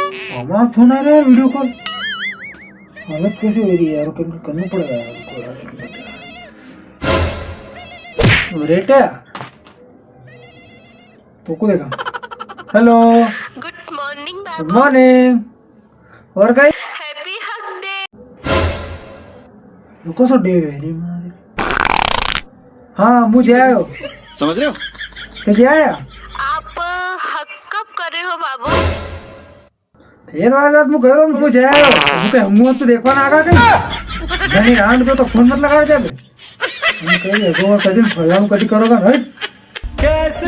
हमारा फोन आ रहा है वीडियो कॉल। हालत कैसे हो रही है यार, करना पड़ेगा यार। रेट है तो को देगा। हेलो गुड मॉर्निंग गुड बाबू। मॉर्निंग। और कहीं हैप्पी हक डे। रुको सो डे गए मारे। हाँ मुझे आयो समझ रहे हो? तो क्या आया आप हक कब कर रहे हो बाबू? फिर वाली बात मुझे कह रहा हूँ मुझे आयो मुझे मुंह तो देखवा ना आगा कहीं जानी रांड दो तो फोन मत लगा दे। हम कह रहे हो कभी फलाम कभी करोगा भाई कैसे